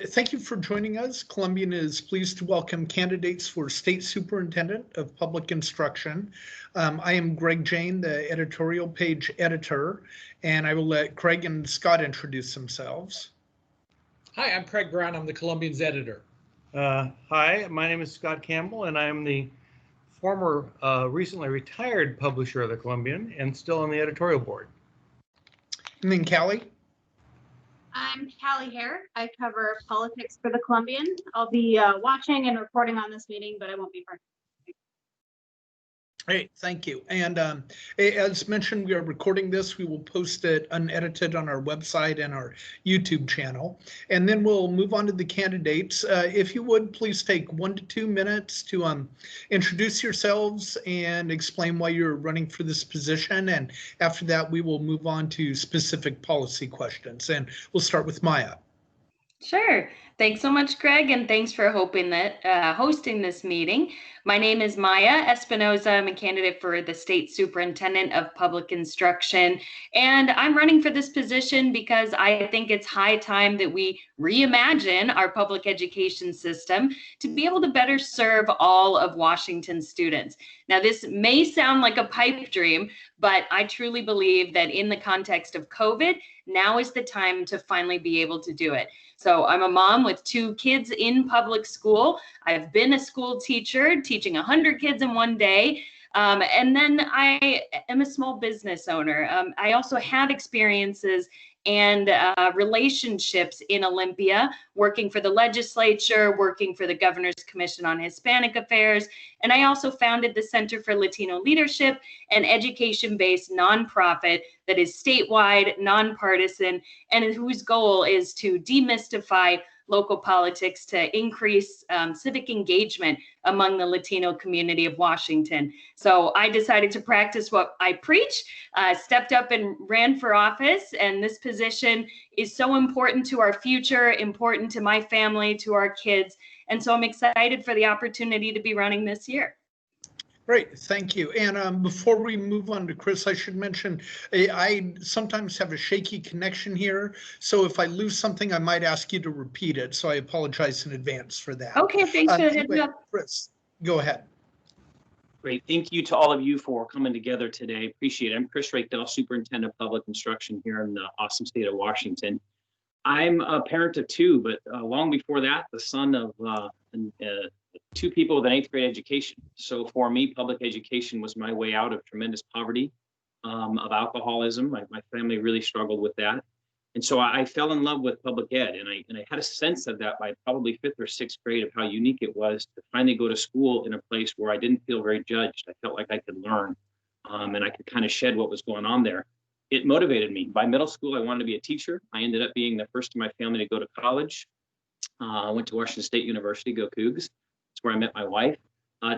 Thank you for joining us. Columbian is pleased to welcome candidates for State Superintendent of Public Instruction. I am Greg Jane, the editorial page editor, and I will let Craig and Scott introduce themselves. Hi, I'm Craig Brown. I'm the Columbian's editor. Hi, my name is Scott Campbell, and I am the former recently retired publisher of the Columbian and still on the editorial board. And then Callie. I'm Callie Hare. I cover politics for the Columbian. I'll be watching and reporting on this meeting, but I won't be participating. Great, thank you. And as mentioned, we are recording this. We will post it unedited on our website and our YouTube channel. And then we'll move on to the candidates. If you would, please take 1 to 2 minutes to introduce yourselves and explain why you're running for this position. And after that, we will move on to specific policy questions. And we'll start with Maia. Sure. Thanks so much, Greg, and thanks for hosting this meeting. My name is Maia Espinoza. I'm a candidate for the State Superintendent of Public Instruction, and I'm running for this position because I think it's high time that we reimagine our public education system to be able to better serve all of Washington's students. Now, this may sound like a pipe dream, but I truly believe that in the context of COVID, now is the time to finally be able to do it. So I'm a mom with 2 kids in public school. I've been a school teacher, teaching 100 kids in one day. And then I am a small business owner. I also have experiences and relationships in Olympia, working for the legislature, working for the Governor's Commission on Hispanic Affairs. And I also founded the Center for Latino Leadership, an education-based nonprofit that is statewide, nonpartisan, and whose goal is to demystify local politics to increase civic engagement among the Latino community of Washington. So I decided to practice what I preach, stepped up and ran for office, and this position is so important to our future, important to my family, to our kids, and so I'm excited for the opportunity to be running this year. Great, thank you. And before we move on to Chris, I should mention I sometimes have a shaky connection here. So if I lose something, I might ask you to repeat it. So I apologize in advance for that. Okay, thanks for the heads up. Chris, go ahead. Great, thank you to all of you for coming together today. Appreciate it. I'm Chris Reykdal, Superintendent of Public Instruction here in the awesome state of Washington. I'm a parent of 2, but long before that, the son of 2 people with an 8th grade education. So for me, public education was my way out of tremendous poverty, of alcoholism. My family really struggled with that. And so I fell in love with public ed, and I had a sense of that by probably 5th or 6th grade of how unique it was to finally go to school in a place where I didn't feel very judged. I felt like I could learn, and I could kind of shed what was going on there. It motivated me. By middle school, I wanted to be a teacher. I ended up being the first in my family to go to college. I went to Washington State University, go Cougs. That's where I met my wife.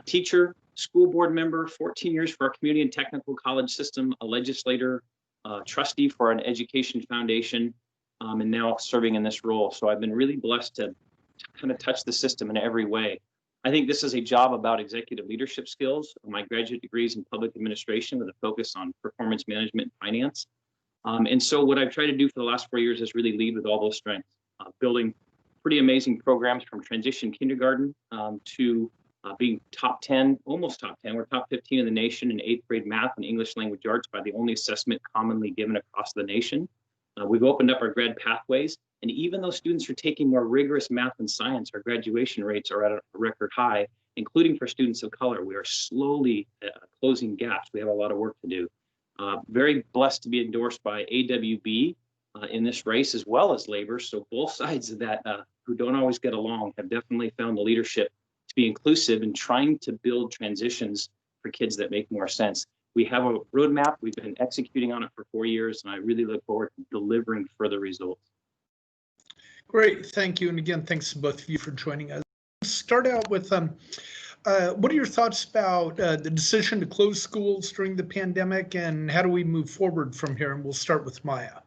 Teacher, school board member, 14 years for our community and technical college system, a legislator, trustee for an education foundation, and now serving in this role. So I've been really blessed to kind of touch the system in every way. I think this is a job about executive leadership skills. My graduate degree is in public administration with a focus on performance management and finance. And so what I've tried to do for the last 4 years is really lead with all those strengths, building pretty amazing programs from transition kindergarten to being top 10, almost top 10. We're top 15 in the nation in 8th grade math and English language arts by the only assessment commonly given across the nation. We've opened up our grad pathways, and even though students are taking more rigorous math and science, our graduation rates are at a record high, including for students of color. We are slowly closing gaps. We have a lot of work to do. Very blessed to be endorsed by AWB in this race, as well as labor. So both sides of that who don't always get along have definitely found the leadership to be inclusive and trying to build transitions for kids that make more sense. We have a roadmap. We've been executing on it for 4 years, and I really look forward to delivering further results. Great, thank you. And again, thanks to both of you for joining us. Start out with what are your thoughts about the decision to close schools during the pandemic, and how do we move forward from here? And we'll start with Maia.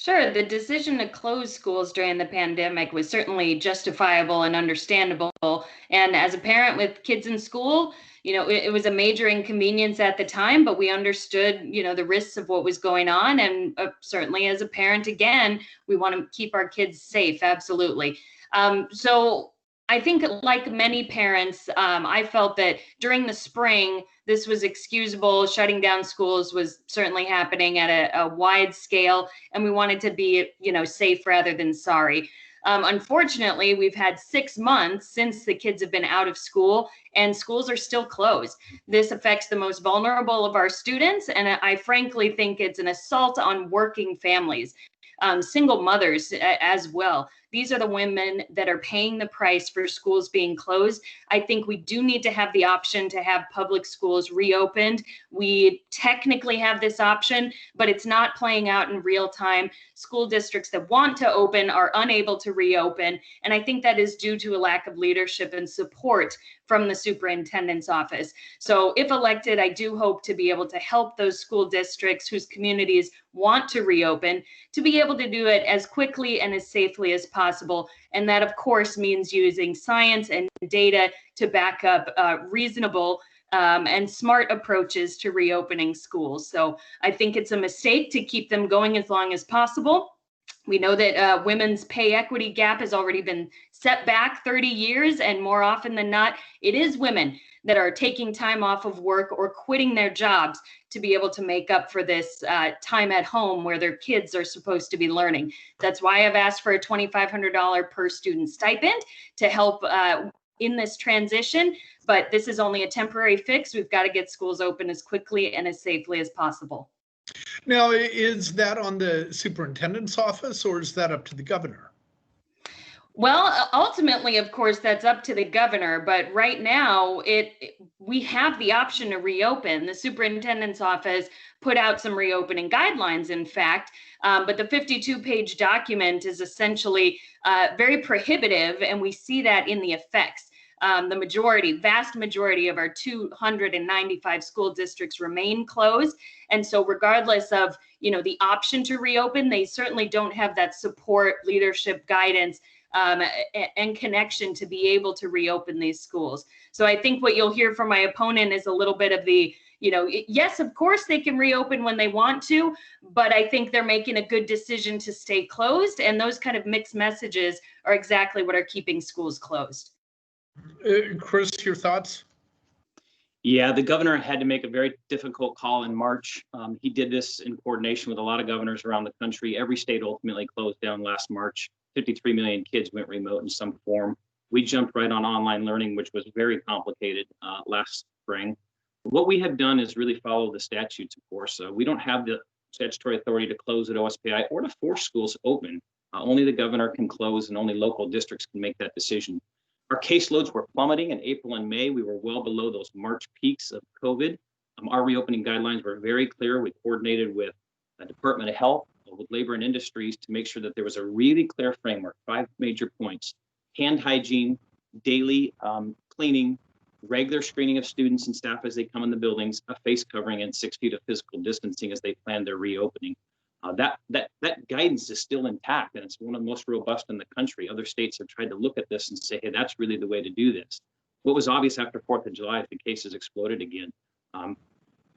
Sure, the decision to close schools during the pandemic was certainly justifiable and understandable. And as a parent with kids in school, it was a major inconvenience at the time, but we understood, the risks of what was going on. And certainly as a parent, again, we want to keep our kids safe. Absolutely. So I think, like many parents, I felt that during the spring, this was excusable. Shutting down schools was certainly happening at a wide scale, and we wanted to be, safe rather than sorry. Unfortunately, we've had 6 months since the kids have been out of school, and schools are still closed. This affects the most vulnerable of our students, and I frankly think it's an assault on working families. Single mothers as well. These are the women that are paying the price for schools being closed. I think we do need to have the option to have public schools reopened. We technically have this option, but it's not playing out in real time. School districts that want to open are unable to reopen. And I think that is due to a lack of leadership and support from the superintendent's office. So if elected, I do hope to be able to help those school districts whose communities want to reopen to be able to do it as quickly and as safely as possible. And that, of course, means using science and data to back up reasonable and smart approaches to reopening schools. So I think it's a mistake to keep them going as long as possible. We know that women's pay equity gap has already been set back 30 years, and more often than not, it is women that are taking time off of work or quitting their jobs to be able to make up for this time at home where their kids are supposed to be learning. That's why I've asked for a $2,500 per student stipend to help in this transition, but this is only a temporary fix. We've got to get schools open as quickly and as safely as possible. Now, is that on the superintendent's office, or is that up to the governor? Well, ultimately, of course, that's up to the governor. But right now, we have the option to reopen. The superintendent's office put out some reopening guidelines, in fact, but the 52-page document is essentially very prohibitive, and we see that in the effects. The vast majority of our 295 school districts remain closed. And so regardless of, the option to reopen, they certainly don't have that support, leadership, guidance, and connection to be able to reopen these schools. So I think what you'll hear from my opponent is a little bit of the, yes, of course they can reopen when they want to, but I think they're making a good decision to stay closed. And those kind of mixed messages are exactly what are keeping schools closed. Chris, your thoughts? Yeah, the governor had to make a very difficult call in March. He did this in coordination with a lot of governors around the country. Every state ultimately closed down last March. 53 million kids went remote in some form. We jumped right on online learning, which was very complicated last spring. What we have done is really follow the statutes, of course. We don't have the statutory authority to close at OSPI or to force schools open. Only the governor can close, and only local districts can make that decision. Our caseloads were plummeting in April and May. We were well below those March peaks of COVID. Our reopening guidelines were very clear. We coordinated with the Department of Health, with Labor and Industries, to make sure that there was a really clear framework, 5 major points: hand hygiene, daily cleaning, regular screening of students and staff as they come in the buildings, a face covering, and 6 feet of physical distancing as they plan their reopening. That guidance is still intact, and it's one of the most robust in the country. Other states have tried to look at this and say, hey, that's really the way to do this. What was obvious after 4th of July, if the cases exploded again,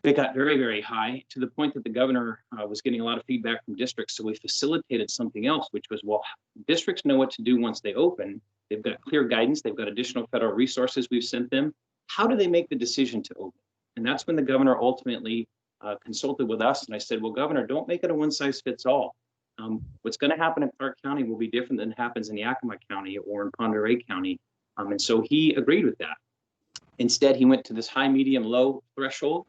they got very, very high, to the point that the governor was getting a lot of feedback from districts. So we facilitated something else, which was, well, districts know what to do once they open. They've got clear guidance. They've got additional federal resources we've sent them. How do they make the decision to open? And that's when the governor ultimately consulted with us. And I said, well, Governor, don't make it a one-size-fits-all. What's going to happen in Clark County will be different than happens in Yakima County or in Pend Oreille County. And so he agreed with that. Instead, he went to this high, medium, low threshold.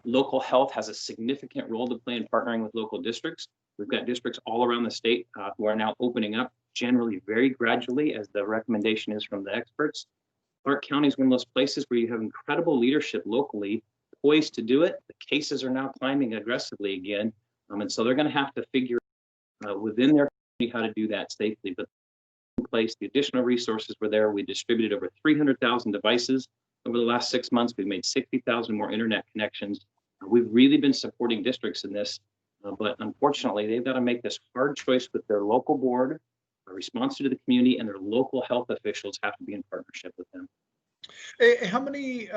Local health has a significant role to play in partnering with local districts. We've got districts all around the state who are now opening up, generally very gradually, as the recommendation is from the experts. Clark County is one of those places where you have incredible leadership locally poised to do it. The cases are now climbing aggressively again. And so they're going to have to figure within their community how to do that safely. But in place, the additional resources were there. We distributed over 300,000 devices over the last 6 months. We've made 60,000 more internet connections. We've really been supporting districts in this. But unfortunately, they've got to make this hard choice with their local board, a response to the community, and their local health officials have to be in partnership with them. How many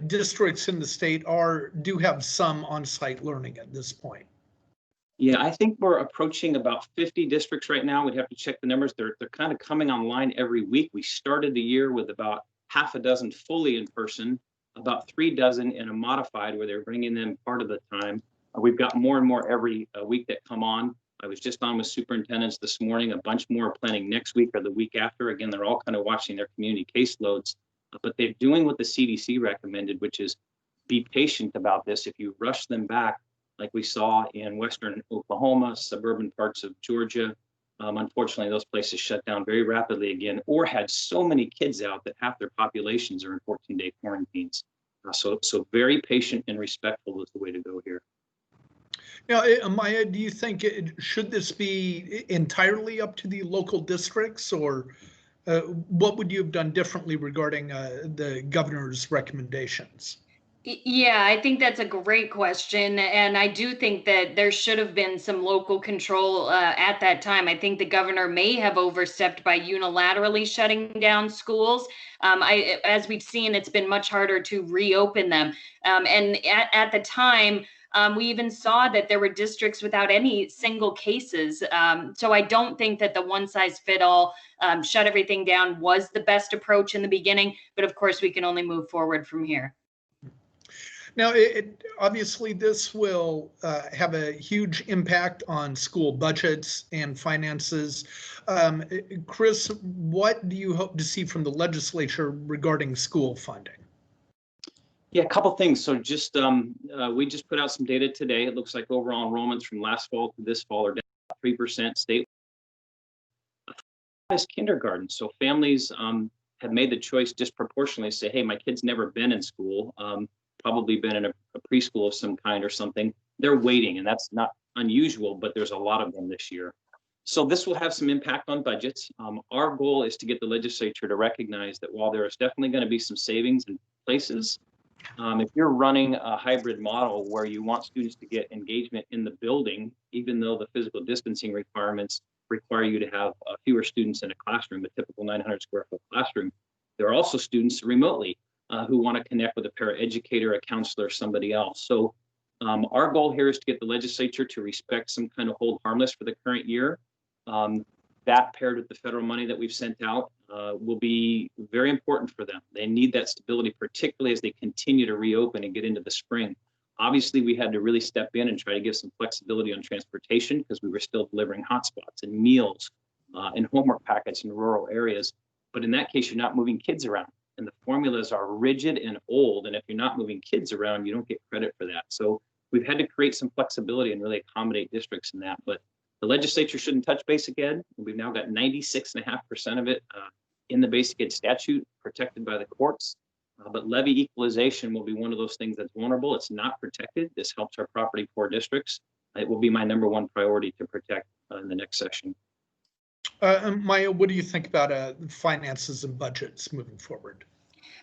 districts in the state do have some on-site learning at this point? Yeah, I think we're approaching about 50 districts right now. We'd have to check the numbers. They're kind of coming online every week. We started the year with about half a dozen fully in person, about 3 dozen in a modified where they're bringing them part of the time. We've got more and more every week that come on. I was just on with superintendents this morning. A bunch more are planning next week or the week after. Again, they're all kind of watching their community caseloads, but they're doing what the CDC recommended, which is be patient about this. If you rush them back, like we saw in Western Oklahoma, suburban parts of Georgia, unfortunately, those places shut down very rapidly again, or had so many kids out that half their populations are in 14-day quarantines. So very patient and respectful is the way to go here. Now, Maia, do you think should this be entirely up to the local districts, or what would you have done differently regarding the governor's recommendations? Yeah, I think that's a great question. And I do think that there should have been some local control at that time. I think the governor may have overstepped by unilaterally shutting down schools. As we've seen, it's been much harder to reopen them. And at the time, we even saw that there were districts without any single cases. So I don't think that the one-size-fit-all shut everything down was the best approach in the beginning. But of course, we can only move forward from here. Now, obviously, this will have a huge impact on school budgets and finances. Chris, what do you hope to see from the legislature regarding school funding? Yeah, a couple things. So just we just put out some data today. It looks like overall enrollments from last fall to this fall are down 3% state. Is kindergarten. So families have made the choice disproportionately to say, hey, my kid's never been in school. Probably been in a preschool of some kind or something. They're waiting, and that's not unusual, but there's a lot of them this year. So this will have some impact on budgets. Our goal is to get the legislature to recognize that while there is definitely going to be some savings in places, if you're running a hybrid model where you want students to get engagement in the building, even though the physical distancing requirements require you to have fewer students in a classroom, a typical 900 square foot classroom, there are also students remotely who want to connect with a paraeducator, a counselor, somebody else. So our goal here is to get the legislature to respect some kind of hold harmless for the current year. That paired with the federal money that we've sent out will be very important for them. They need that stability, particularly as they continue to reopen and get into the spring. Obviously, we had to really step in and try to give some flexibility on transportation because we were still delivering hotspots and meals and homework packets in rural areas. But in that case, you're not moving kids around. And the formulas are rigid and old. And if you're not moving kids around, you don't get credit for that. So we've had to create some flexibility and really accommodate districts in that. But the legislature shouldn't touch basic ed. We've now got 96.5% of it in the basic ed statute protected by the courts. But levy equalization will be one of those things that's vulnerable. It's not protected. This helps our property poor districts. It will be my #1 priority to protect in the next session. Maia, what do you think about finances and budgets moving forward?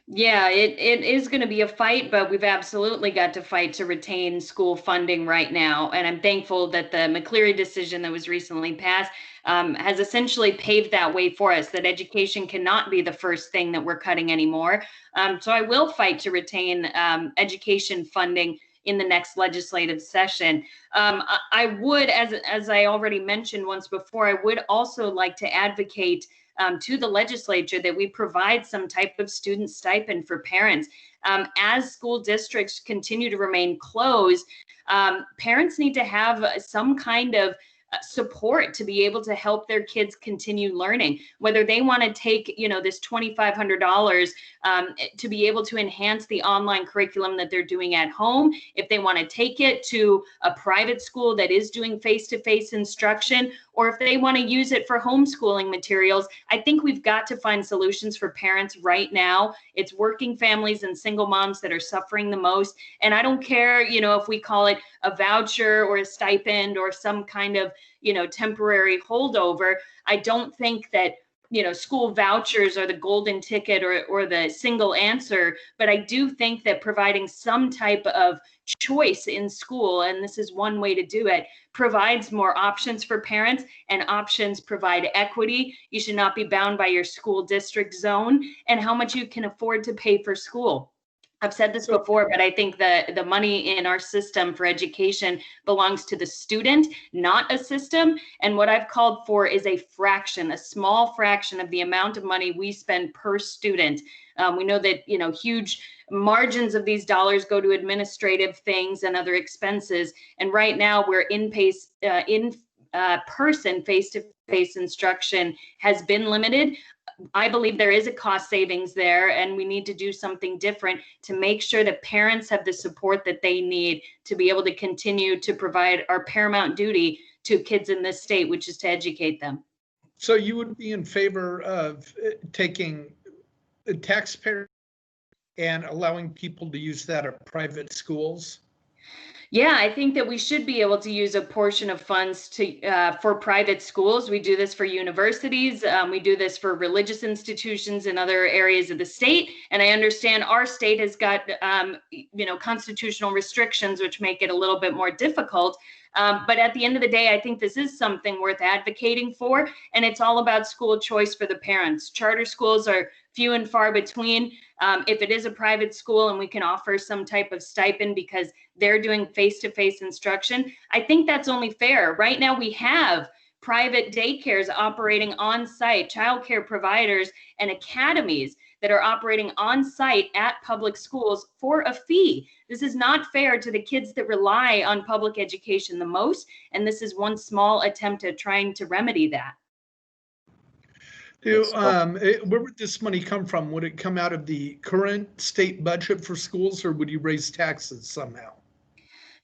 Yeah, it is going to be a fight, but we've absolutely got to fight to retain school funding right now. And I'm thankful that the McCleary decision that was recently passed has essentially paved that way for us, that education cannot be the first thing that we're cutting anymore. So I will fight to retain education funding in the next legislative session. I would, as I already mentioned once before, I would also like to advocate to the legislature that we provide some type of student stipend for parents. As school districts continue to remain closed, parents need to have some kind of support to be able to help their kids continue learning, whether they want to take, this $2,500 to be able to enhance the online curriculum that they're doing at home, if they want to take it to a private school that is doing face-to-face instruction, or if they want to use it for homeschooling materials. I think we've got to find solutions for parents right now. It's working families and single moms that are suffering the most. And I don't care, if we call it a voucher or a stipend or some kind of, temporary holdover. I don't think that, school vouchers are the golden ticket or the single answer, but I do think that providing some type of choice in school, and this is one way to do it, provides more options for parents, and options provide equity. You should not be bound by your school district zone and how much you can afford to pay for school. I've said this before, but I think the money in our system for education belongs to the student, not a system. And what I've called for is a fraction, a small fraction of the amount of money we spend per student. We know that, huge margins of these dollars go to administrative things and other expenses. And right now we're person face-to-face instruction has been limited. I believe there is a cost savings there, and we need to do something different to make sure that parents have the support that they need to be able to continue to provide our paramount duty to kids in this state, which is to educate them. So you would be in favor of taking the taxpayer and allowing people to use that at private schools? Yeah, I think that we should be able to use a portion of funds for private schools. We do this for universities. We do this for religious institutions in other areas of the state. And I understand our state has got, constitutional restrictions, which make it a little bit more difficult. But at the end of the day, I think this is something worth advocating for. And it's all about school choice for the parents. Charter schools are few and far between. If it is a private school and we can offer some type of stipend because they're doing face-to-face instruction, I think that's only fair. Right now we have private daycares operating on site, childcare providers and academies that are operating on site at public schools for a fee. This is not fair to the kids that rely on public education the most. And this is one small attempt at trying to remedy that. Where would this money come from? Would it come out of the current state budget for schools, or would you raise taxes somehow?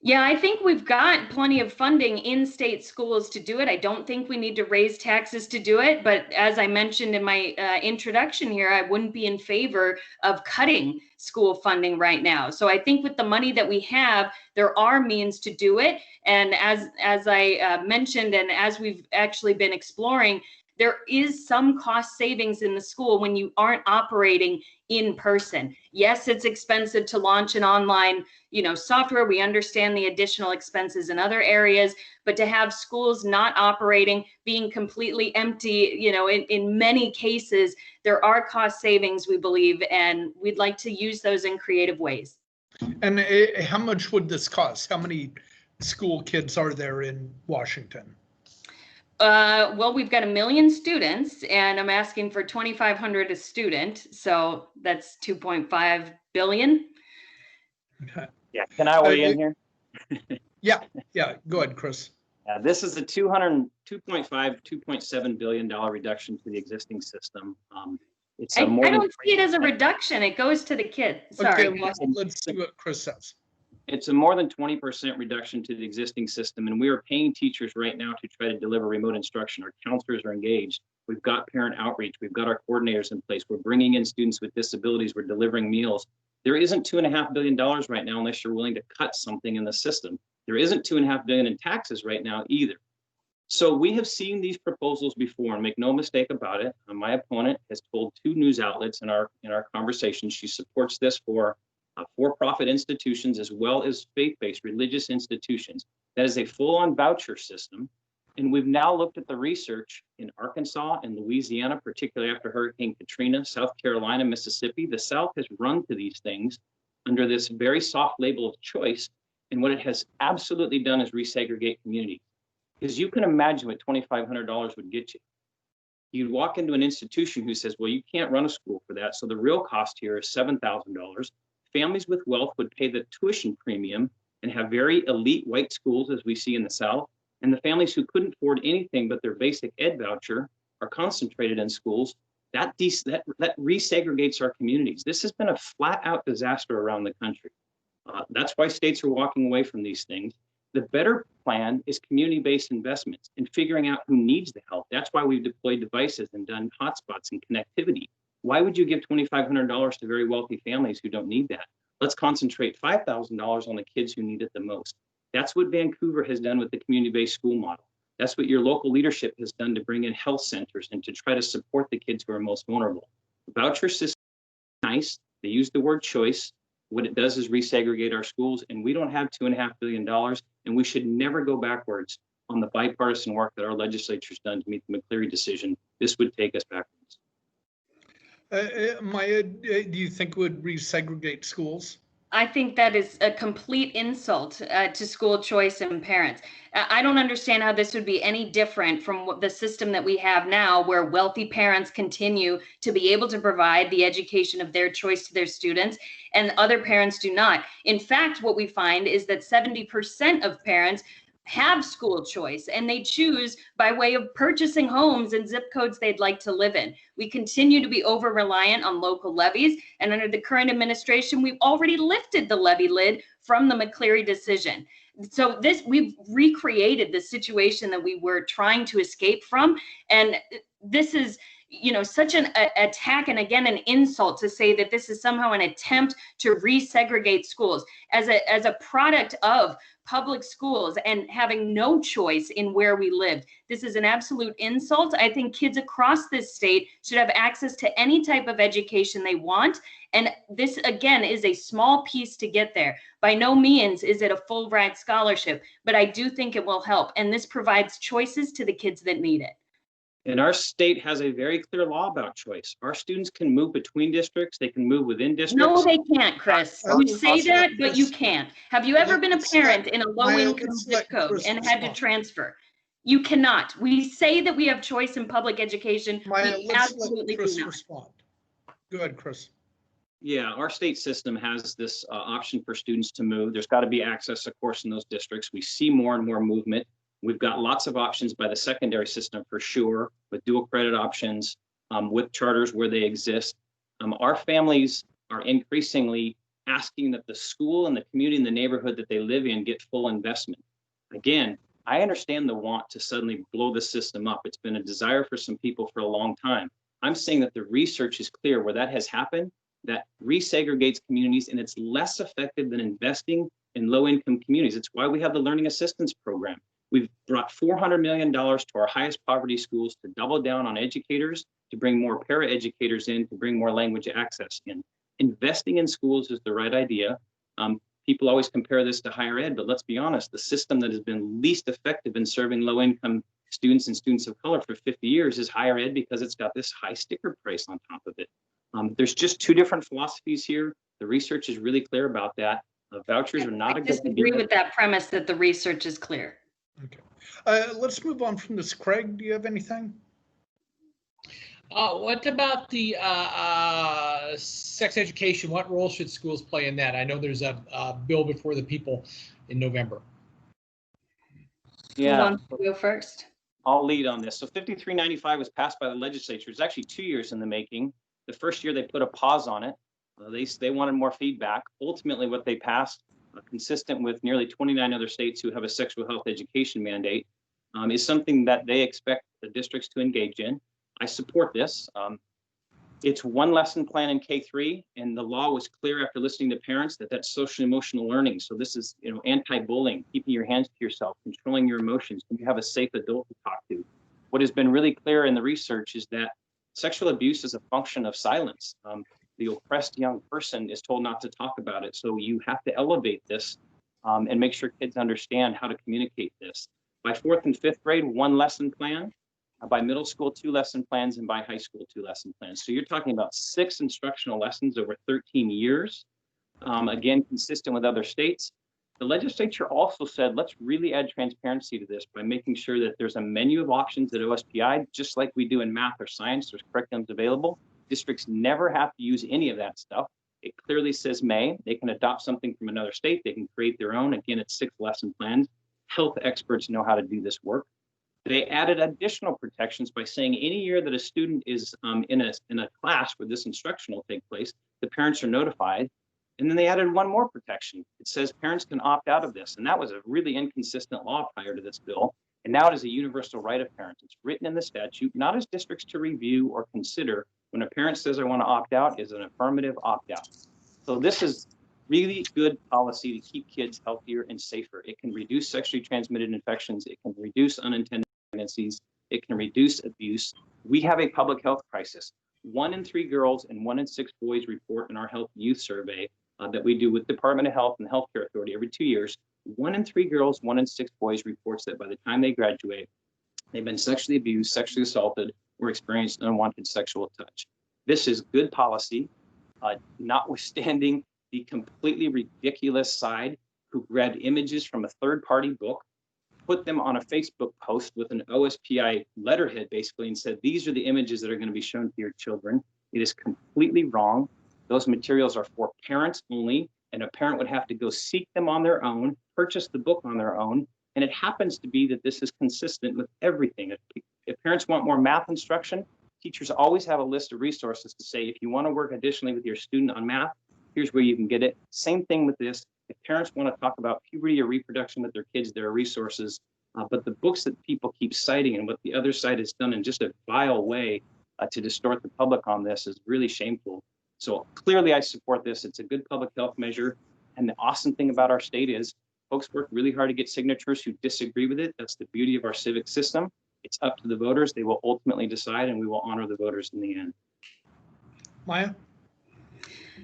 Yeah, I think we've got plenty of funding in state schools to do it. I don't think we need to raise taxes to do it. But as I mentioned in my introduction here, I wouldn't be in favor of cutting school funding right now. So I think with the money that we have, there are means to do it. And as I mentioned, and as we've actually been exploring, there is some cost savings in the school when you aren't operating in person. Yes, it's expensive to launch an online, software. We understand the additional expenses in other areas, but to have schools not operating, being completely empty, in many cases, there are cost savings, we believe, and we'd like to use those in creative ways. And how much would this cost? How many school kids are there in Washington? Well, we've got 1 million students, and I'm asking for $2,500 a student, so that's 2.5 billion. Okay. Yeah, can I weigh in here? Yeah, go ahead, Chris. This is a $2.7 billion reduction to the existing system. I don't see it as a reduction. It goes to the kid. Sorry. Okay, let's see what Chris says. It's a more than 20% reduction to the existing system, and we are paying teachers right now to try to deliver remote instruction. Our counselors are engaged. We've got parent outreach. We've got our coordinators in place. We're bringing in students with disabilities. We're delivering meals. There isn't $2.5 billion right now unless you're willing to cut something in the system. There isn't $2.5 billion in taxes right now either. So we have seen these proposals before, and make no mistake about it. My opponent has told 2 news outlets in our conversation she supports this for-profit institutions as well as faith-based religious institutions. That is a full-on voucher system. And we've now looked at the research in Arkansas and Louisiana, particularly after Hurricane Katrina, South Carolina, Mississippi. The South has run to these things under this very soft label of choice. And what it has absolutely done is resegregate communities. Because you can imagine what $2,500 would get you. You'd walk into an institution who says, well, you can't run a school for that. So the real cost here is $7,000. Families with wealth would pay the tuition premium and have very elite white schools, as we see in the South. And the families who couldn't afford anything but their basic ed voucher are concentrated in schools. That resegregates our communities. This has been a flat out disaster around the country. That's why states are walking away from these things. The better plan is community-based investments and figuring out who needs the help. That's why we've deployed devices and done hotspots and connectivity. Why would you give $2,500 to very wealthy families who don't need that? Let's concentrate $5,000 on the kids who need it the most. That's what Vancouver has done with the community-based school model. That's what your local leadership has done to bring in health centers and to try to support the kids who are most vulnerable. The voucher system is nice. They use the word choice. What it does is resegregate our schools, and we don't have $2.5 billion, and we should never go backwards on the bipartisan work that our legislature's done to meet the McCleary decision. This would take us backwards. Maia, do you think would resegregate schools? I think that is a complete insult to school choice and parents. I don't understand how this would be any different from the system that we have now, where wealthy parents continue to be able to provide the education of their choice to their students and other parents do not. In fact, what we find is that 70% of parents have school choice and they choose by way of purchasing homes and zip codes they'd like to live in. We continue to be over reliant on local levies, and under the current administration, we've already lifted the levy lid from the McCleary decision. So we've recreated the situation that we were trying to escape from, and this is such an attack and again an insult to say that this is somehow an attempt to resegregate schools as a product of public schools and having no choice in where we lived. This is an absolute insult. I think kids across this state should have access to any type of education they want. And this, again, is a small piece to get there. By no means is it a Fulbright scholarship, but I do think it will help. And this provides choices to the kids that need it. And our state has a very clear law about choice. Our students can move between districts. They can move within districts. No, they can't, Chris. You say that, but you can't. Have you ever been a parent in a low-income zip code and had to transfer? You cannot. We say that we have choice in public education. We absolutely do not. Respond. Go ahead, Chris. Yeah, our state system has this option for students to move. There's got to be access, of course, in those districts. We see more and more movement. We've got lots of options by the secondary system for sure, with dual credit options, with charters where they exist. Our families are increasingly asking that the school and the community and the neighborhood that they live in get full investment. Again, I understand the want to suddenly blow the system up. It's been a desire for some people for a long time. I'm saying that the research is clear where that has happened, that resegregates communities, and it's less effective than investing in low-income communities. It's why we have the Learning Assistance Program. We've brought $400 million to our highest poverty schools to double down on educators, to bring more para-educators in, to bring more language access in. Investing in schools is the right idea. People always compare this to higher ed, but let's be honest, the system that has been least effective in serving low-income students and students of color for 50 years is higher ed because it's got this high sticker price on top of it. There's just two different philosophies here. The research is really clear about that. Vouchers are not a good idea. I disagree with that premise that the research is clear. Okay, let's move on from this. Craig, do you have anything? What about the sex education? What role should schools play in that? I know there's a bill before the people in November. Yeah, who wants to go first? I'll lead on this. So 5395 was passed by the legislature. It's actually 2 years in the making. The first year they put a pause on it. They wanted more feedback. Ultimately, what they passed, consistent with nearly 29 other states who have a sexual health education mandate, is something that they expect the districts to engage in. I support this. It's one lesson plan in K-3, and the law was clear after listening to parents that that's social emotional learning. So this is, anti-bullying, keeping your hands to yourself, controlling your emotions. You have a safe adult to talk to. What has been really clear in the research is that sexual abuse is a function of silence. The oppressed young person is told not to talk about it. So you have to elevate this and make sure kids understand how to communicate this. By 4th and 5th grade, one lesson plan. By middle school, 2 lesson plans, and by high school, 2 lesson plans. So you're talking about 6 instructional lessons over 13 years. Again, consistent with other states. The legislature also said, let's really add transparency to this by making sure that there's a menu of options at OSPI, just like we do in math or science. There's curriculums available. Districts never have to use any of that stuff. It clearly says may. They can adopt something from another state. They can create their own. Again, it's 6 lesson plans. Health experts know how to do this work. They added additional protections by saying any year that a student is in a class where this instruction will take place, the parents are notified. And then they added one more protection. It says parents can opt out of this. And that was a really inconsistent law prior to this bill. And now it is a universal right of parents. It's written in the statute, not as districts to review or consider. When a parent says, I want to opt out, is an affirmative opt out. So this is really good policy to keep kids healthier and safer. It can reduce sexually transmitted infections. It can reduce unintended pregnancies. It can reduce abuse. We have a public health crisis. 1 in 3 girls and 1 in 6 boys report in our health youth survey that we do with Department of Health and the Healthcare Authority every 2 years, 1 in 3 girls, 1 in 6 boys reports that by the time they graduate, they've been sexually abused, sexually assaulted, or experienced unwanted sexual touch. This is good policy, notwithstanding the completely ridiculous side who grabbed images from a third-party book, put them on a Facebook post with an OSPI letterhead basically and said, these are the images that are going to be shown to your children. It is completely wrong. Those materials are for parents only, and a parent would have to go seek them on their own, purchase the book on their own. And it happens to be that this is consistent with everything. If parents want more math instruction, teachers always have a list of resources to say, if you want to work additionally with your student on math, here's where you can get it. Same thing with this. If parents want to talk about puberty or reproduction with their kids, there are resources. But the books that people keep citing and what the other side has done in just a vile way to distort the public on this is really shameful. So clearly I support this. It's a good public health measure. And the awesome thing about our state is folks work really hard to get signatures who disagree with it. That's the beauty of our civic system. It's up to the voters. They will ultimately decide, and we will honor the voters in the end. Maya?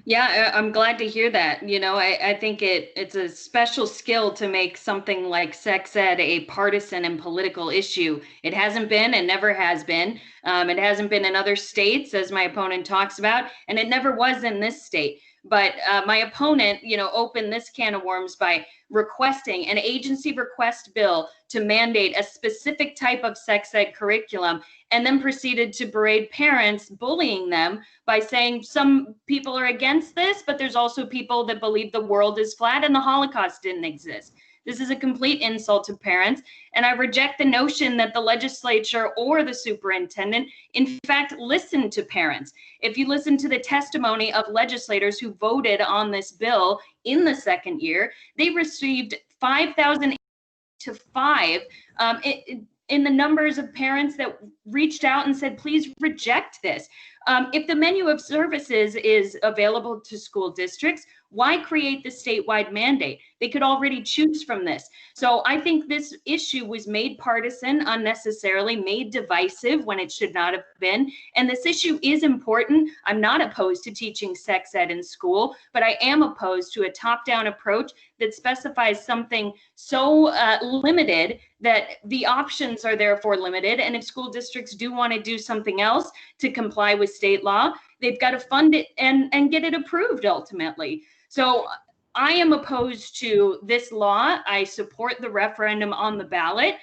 Yeah, I'm glad to hear that. You know, I think it's a special skill to make something like sex ed a partisan and political issue. It hasn't been and never has been. It hasn't been in other states, as my opponent talks about, and it never was in this state. But my opponent, you know, opened this can of worms by requesting an agency request bill to mandate a specific type of sex ed curriculum, and then proceeded to berate parents, bullying them by saying some people are against this, but there's also people that believe the world is flat and the Holocaust didn't exist. This is a complete insult to parents, and I reject the notion that the legislature or the superintendent, in fact, listened to parents. If you listen to the testimony of legislators who voted on this bill in the second year, they received 5,000 to 5 in the numbers of parents that reached out and said, please reject this. If the menu of services is available to school districts, why create the statewide mandate? They could already choose from this. So I think this issue was made partisan unnecessarily, made divisive when it should not have been. And this issue is important. I'm not opposed to teaching sex ed in school, but I am opposed to a top-down approach that specifies something so limited that the options are therefore limited. And if school districts do want to do something else to comply with state law, they've got to fund it and get it approved ultimately. So I am opposed to this law. I support the referendum on the ballot,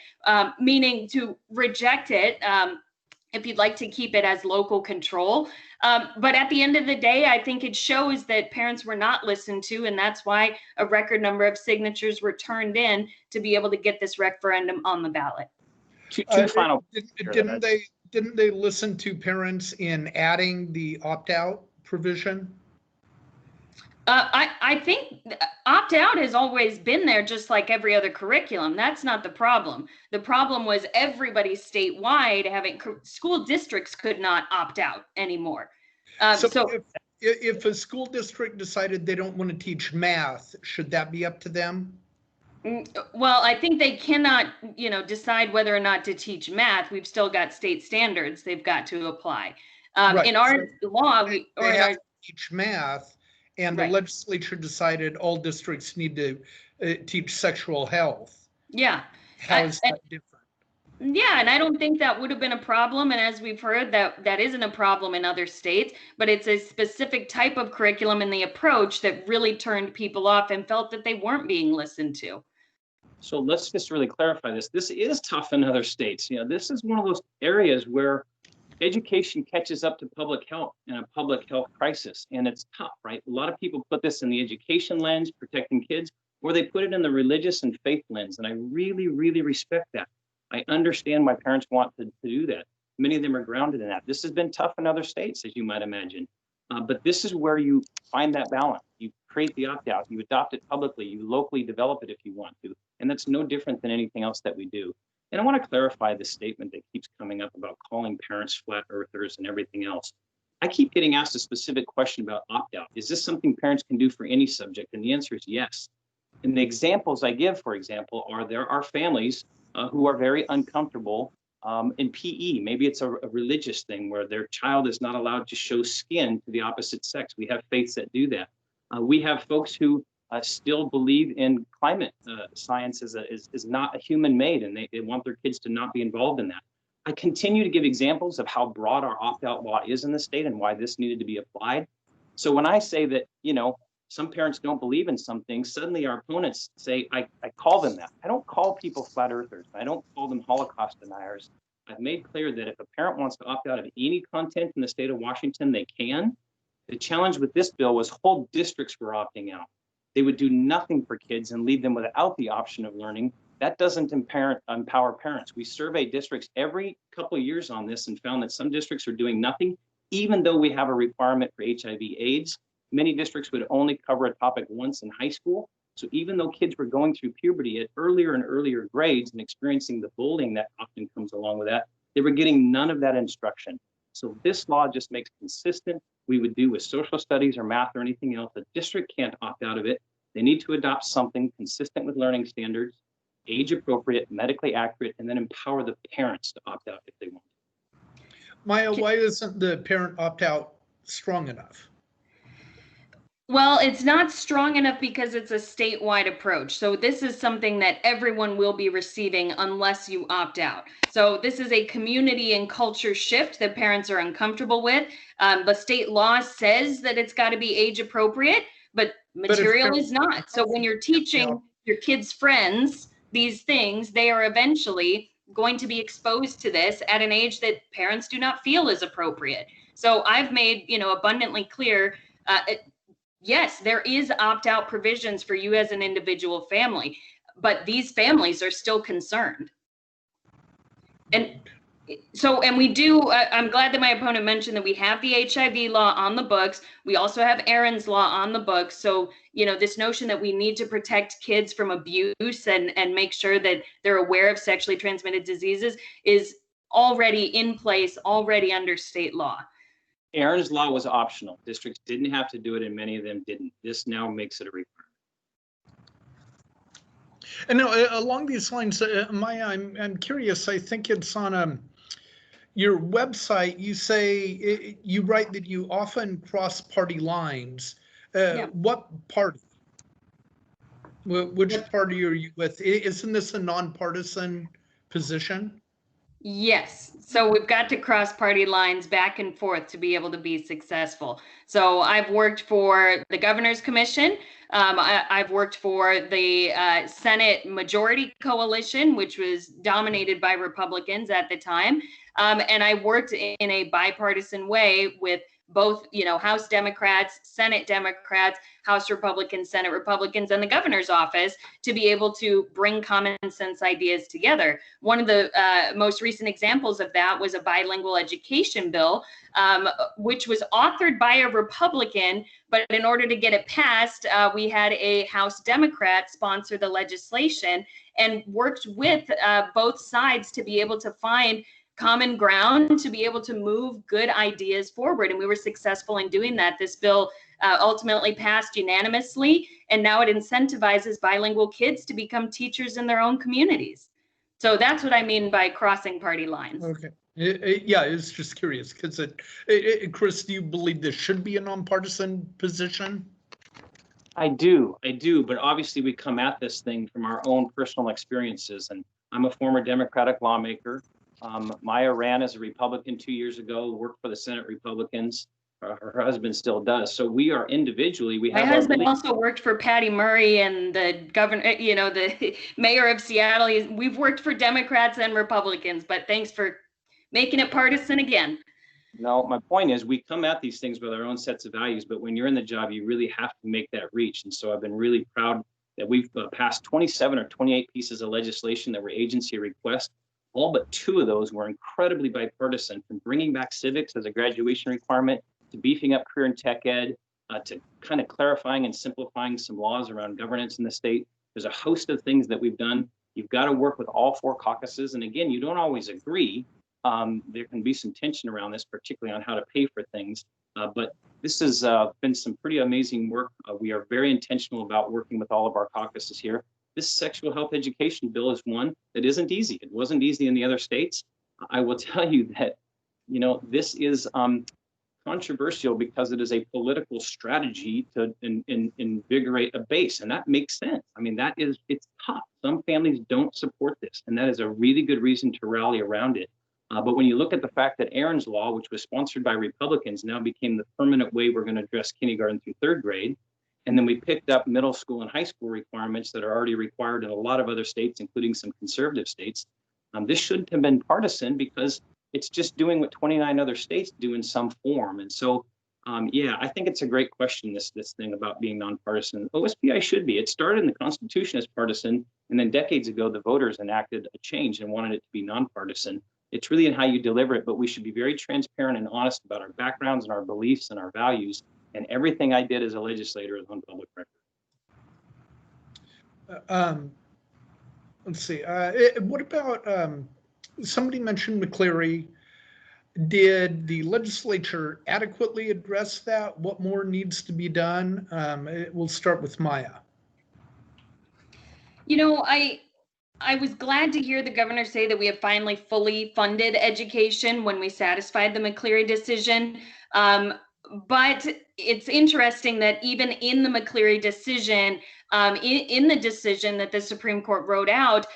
meaning to reject it if you'd like to keep it as local control. But at the end of the day, I think it shows that parents were not listened to, and that's why a record number of signatures were turned in to be able to get this referendum on the ballot. Two final. Didn't they listen to parents in adding the opt-out provision? I think opt-out has always been there, just like every other curriculum. That's not the problem. The problem was everybody statewide having school districts could not opt out anymore. So if a school district decided they don't want to teach math, should that be up to them? Well, I think they cannot, you know, decide whether or not to teach math. We've still got state standards they've got to apply. Right. In our law, they have to teach math, and the legislature decided all districts need to teach sexual health. Yeah. How is that different? Yeah, and I don't think that would have been a problem. And as we've heard, that isn't a problem in other states, but it's a specific type of curriculum and the approach that really turned people off and felt that they weren't being listened to. So let's just really clarify this. This is tough in other states. You know, this is one of those areas where education catches up to public health in a public health crisis, and it's tough, right? A lot of people put this in the education lens, protecting kids, or they put it in the religious and faith lens, and I really, really respect that. I understand why parents want to do that. Many of them are grounded in that. This has been tough in other states, as you might imagine, but this is where you find that balance. You create the opt-out, you adopt it publicly, you locally develop it if you want to, and that's no different than anything else that we do. And I want to clarify this statement that keeps coming up about calling parents flat earthers and everything else. I keep getting asked a specific question about opt-out. Is this something parents can do for any subject? And the answer is yes. And the examples I give, for example, are there are families who are very uncomfortable in PE. Maybe it's a religious thing where their child is not allowed to show skin to the opposite sex. We have faiths that do that. We have folks who still believe in climate science is not a human made, and they want their kids to not be involved in that. I continue to give examples of how broad our opt-out law is in the state and why this needed to be applied. So when I say that, some parents don't believe in some things, suddenly our opponents say, I call them that. I don't call people flat earthers. I don't call them Holocaust deniers. I've made clear that if a parent wants to opt out of any content in the state of Washington, they can. The challenge with this bill was whole districts were opting out. They would do nothing for kids and leave them without the option of learning. That doesn't empower parents. We survey districts every couple of years on this and found that some districts are doing nothing, even though we have a requirement for HIV/AIDS. Many districts would only cover a topic once in high school. So even though kids were going through puberty at earlier and earlier grades and experiencing the bullying that often comes along with that, they were getting none of that instruction. So this law just makes consistent we would do with social studies or math or anything else. The district can't opt out of it. They need to adopt something consistent with learning standards, age appropriate, medically accurate, and then empower the parents to opt out if they want. Maia, why isn't the parent opt out strong enough? Well, it's not strong enough because it's a statewide approach. So this is something that everyone will be receiving unless you opt out. So this is a community and culture shift that parents are uncomfortable with. The state law says that it's got to be age appropriate, but material is not. So when you're teaching your kids' friends these things, they are eventually going to be exposed to this at an age that parents do not feel is appropriate. So I've made, abundantly clear, yes, there is opt-out provisions for you as an individual family, but these families are still concerned. And so, and we do, I'm glad that my opponent mentioned that we have the HIV law on the books. We also have Aaron's law on the books. So, this notion that we need to protect kids from abuse and make sure that they're aware of sexually transmitted diseases is already in place, already under state law. Aaron's law was optional. Districts didn't have to do it, and many of them didn't. This now makes it a requirement. And now, along these lines, Maia, I'm curious. I think it's on your website. You say you write that you often cross party lines. Yeah. What party? Which party are you with? Isn't this a nonpartisan position? Yes. So we've got to cross party lines back and forth to be able to be successful. So I've worked for the Governor's Commission. I've worked for the Senate Majority Coalition, which was dominated by Republicans at the time. And I worked in a bipartisan way with both, House Democrats, Senate Democrats, House Republicans, Senate Republicans, and the governor's office to be able to bring common sense ideas together. One of the most recent examples of that was a bilingual education bill, which was authored by a Republican, but in order to get it passed, we had a House Democrat sponsor the legislation and worked with both sides to be able to find common ground to be able to move good ideas forward. And we were successful in doing that. This bill ultimately passed unanimously, and now it incentivizes bilingual kids to become teachers in their own communities. So that's what I mean by crossing party lines. Okay. Yeah, I was just curious because Chris, do you believe this should be a nonpartisan position? I do, but obviously we come at this thing from our own personal experiences, and I'm a former Democratic lawmaker. Maia ran as a Republican 2 years ago, worked for the Senate Republicans. Her husband still does. So we are individually, we have. My husband also worked for Patty Murray and the governor, the mayor of Seattle. We've worked for Democrats and Republicans, but thanks for making it partisan again. No, my point is we come at these things with our own sets of values, but when you're in the job, you really have to make that reach. And so I've been really proud that we've passed 27 or 28 pieces of legislation that were agency requests. All but 2 of those were incredibly bipartisan, from bringing back civics as a graduation requirement to beefing up career and tech ed, to kind of clarifying and simplifying some laws around governance in the state. There's a host of things that we've done. You've got to work with all 4 caucuses. And again, you don't always agree. There can be some tension around this, particularly on how to pay for things. But this has been some pretty amazing work. We are very intentional about working with all of our caucuses here. This sexual health education bill is one that isn't easy. It wasn't easy in the other states. I will tell you that, this is controversial because it is a political strategy to invigorate a base, and that makes sense. I mean, it's tough. Some families don't support this, and that is a really good reason to rally around it. But when you look at the fact that Aaron's Law, which was sponsored by Republicans, now became the permanent way we're going to address kindergarten through third grade, and then we picked up middle school and high school requirements that are already required in a lot of other states, including some conservative states, this shouldn't have been partisan because it's just doing what 29 other states do in some form. And so, yeah, I think it's a great question, this thing about being nonpartisan. OSPI should be. It started in the Constitution as partisan, and then decades ago, the voters enacted a change and wanted it to be nonpartisan. It's really in how you deliver it, but we should be very transparent and honest about our backgrounds and our beliefs and our values. And everything I did as a legislator is on public record. Let's see. What about, somebody mentioned McCleary. Did the legislature adequately address that? What more needs to be done? We'll start with Maia. You know, I was glad to hear the governor say that we have finally fully funded education when we satisfied the McCleary decision. But it's interesting that even in the McCleary decision, in the decision that the Supreme Court wrote out,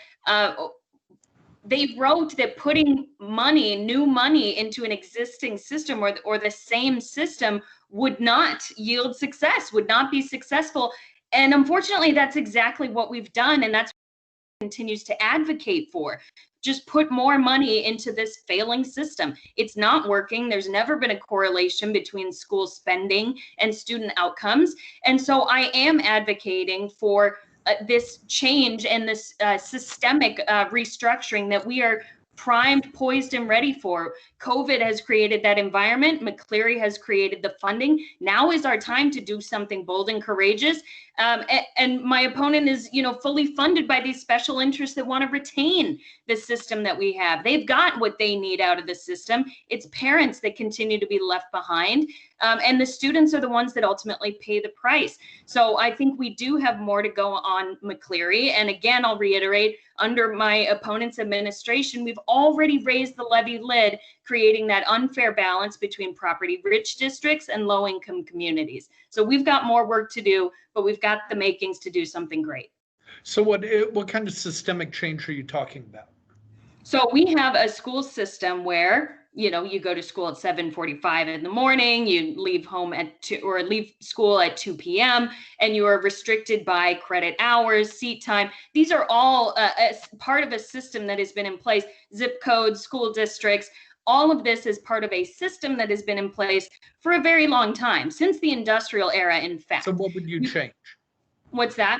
they wrote that putting new money into an existing system or the same system would not yield success, would not be successful. And unfortunately, that's exactly what we've done. And that's what continues to advocate for. Just put more money into this failing system. It's not working. There's never been a correlation between school spending and student outcomes. And so I am advocating for this change and this systemic restructuring that we are primed, poised, and ready for. COVID has created that environment. McCleary has created the funding. Now is our time to do something bold and courageous. And my opponent is, fully funded by these special interests that want to retain the system that we have. They've got what they need out of the system. It's parents that continue to be left behind. And the students are the ones that ultimately pay the price. So I think we do have more to go on McCleary. And again, I'll reiterate, under my opponent's administration, we've already raised the levy lid, creating that unfair balance between property-rich districts and low-income communities. So we've got more work to do, but we've got the makings to do something great. So what kind of systemic change are you talking about? So we have a school system where you go to school at 7:45 in the morning, you leave home at 2 or leave school at 2 p.m. and you are restricted by credit hours, seat time. These are all part of a system that has been in place, zip codes, school districts. All of this is part of a system that has been in place for a very long time, since the industrial era, in fact. So what would you change? What's that?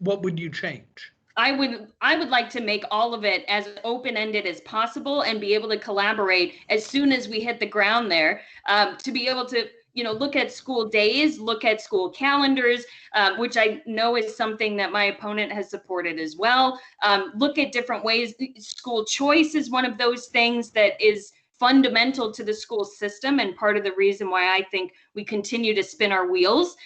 What would you change? I would like to make all of it as open-ended as possible and be able to collaborate as soon as we hit the ground there, to be able to look at school days, look at school calendars, which I know is something that my opponent has supported as well. Look at different ways. School choice is one of those things that is fundamental to the school system and part of the reason why I think we continue to spin our wheels.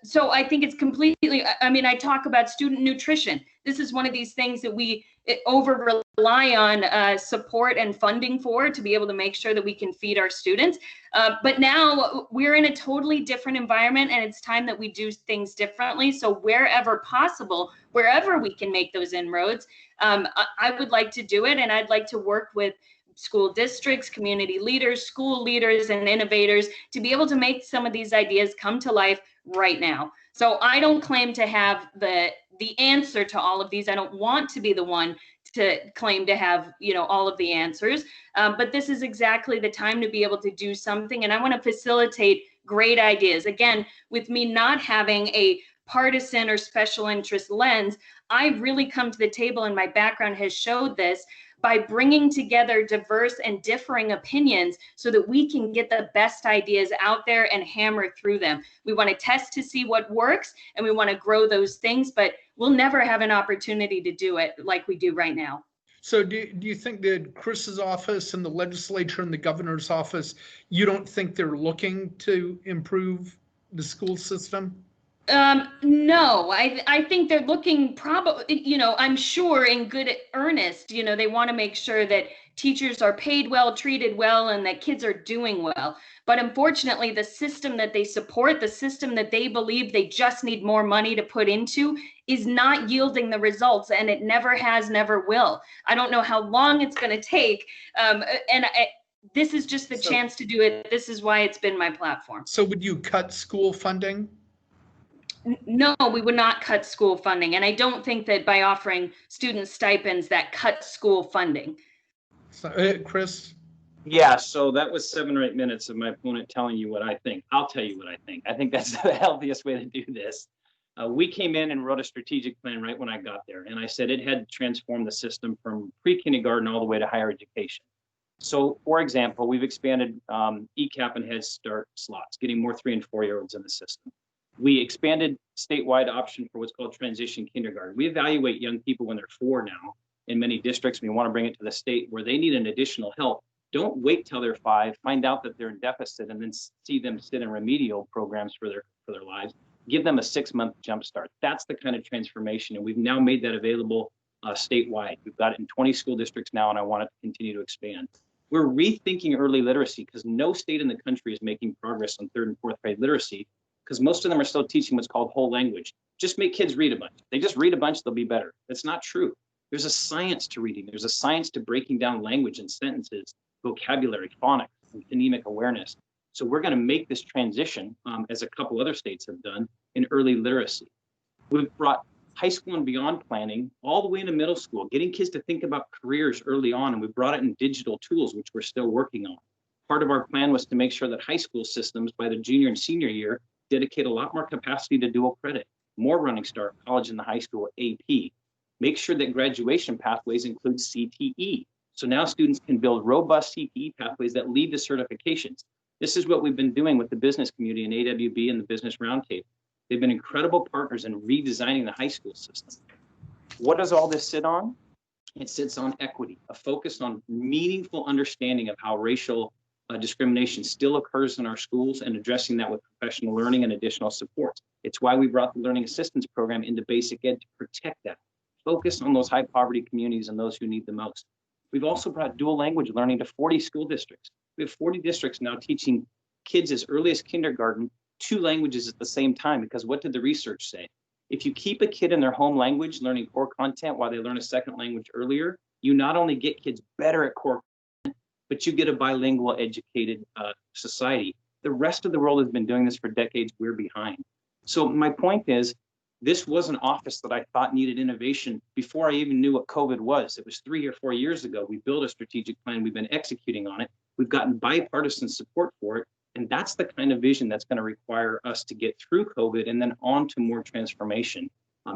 So I think it's completely, I talk about student nutrition. This is one of these things that we over rely on support and funding for, to be able to make sure that we can feed our students. But now we're in a totally different environment, and it's time that we do things differently. So wherever possible, wherever we can make those inroads, I would like to do it. And I'd like to work with school districts, community leaders, school leaders, and innovators to be able to make some of these ideas come to life right now. So I don't claim to have the answer to all of these. I don't want to be the one to claim to have, all of the answers. But this is exactly the time to be able to do something. And I want to facilitate great ideas. Again, with me not having a partisan or special interest lens, I really come to the table, and my background has showed this, by bringing together diverse and differing opinions so that we can get the best ideas out there and hammer through them. We want to test to see what works, and we want to grow those things, but we'll never have an opportunity to do it like we do right now. So do you think that Chris's office and the legislature and the governor's office, you don't think they're looking to improve the school system? No, I think they're looking probably, I'm sure in good earnest, they want to make sure that teachers are paid well, treated well, and that kids are doing well. But unfortunately, the system that they support, the system that they believe they just need more money to put into, is not yielding the results, and it never has, never will. I don't know how long it's going to take, this is just the chance to do it. This is why it's been my platform. So would you cut school funding? No, we would not cut school funding. And I don't think that by offering student stipends that cut school funding. So, Chris? Yeah, so that was 7 or 8 minutes of my opponent telling you what I think. I'll tell you what I think. I think that's the healthiest way to do this. We came in and wrote a strategic plan right when I got there. And I said it had to transform the system from pre-kindergarten all the way to higher education. So, for example, we've expanded ECAP and Head Start slots, getting more 3- and 4-year-olds in the system. We expanded statewide option for what's called transition kindergarten. We evaluate young people when they're 4 now in many districts. We want to bring it to the state where they need an additional help. Don't wait till they're 5, find out that they're in deficit, and then see them sit in remedial programs for their lives. Give them a 6-month jump start. That's the kind of transformation, and we've now made that available statewide. We've got it in 20 school districts now, and I want it to continue to expand. We're rethinking early literacy because no state in the country is making progress on 3rd and 4th grade literacy, because most of them are still teaching what's called whole language. Just make kids read a bunch. They just read a bunch, they'll be better. That's not true. There's a science to reading. There's a science to breaking down language and sentences, vocabulary, phonics, and phonemic awareness. So we're going to make this transition, as a couple other states have done, in early literacy. We've brought high school and beyond planning all the way into middle school, getting kids to think about careers early on, and we brought it in digital tools, which we're still working on. Part of our plan was to make sure that high school systems by the junior and senior year dedicate a lot more capacity to dual credit, more Running Start, college and the high school AP. Make sure that graduation pathways include CTE. So now students can build robust CTE pathways that lead to certifications. This is what we've been doing with the business community and AWB and the Business Roundtable. They've been incredible partners in redesigning the high school system. What does all this sit on? It sits on equity, a focus on meaningful understanding of how racial discrimination still occurs in our schools and addressing that with professional learning and additional supports. It's why we brought the Learning Assistance Program into basic ed to protect that. Focus on those high poverty communities and those who need the most. We've also brought dual language learning to 40 school districts. We have 40 districts now teaching kids as early as kindergarten 2 languages at the same time, because what did the research say? If you keep a kid in their home language learning core content while they learn a second language earlier, you not only get kids better at core content, but you get a bilingual educated society. The rest of the world has been doing this for decades. We're behind. So my point is, this was an office that I thought needed innovation before I even knew what COVID was. It was 3 or 4 years ago. We built a strategic plan. We've been executing on it. We've gotten bipartisan support for it. And that's the kind of vision that's going to require us to get through COVID and then on to more transformation.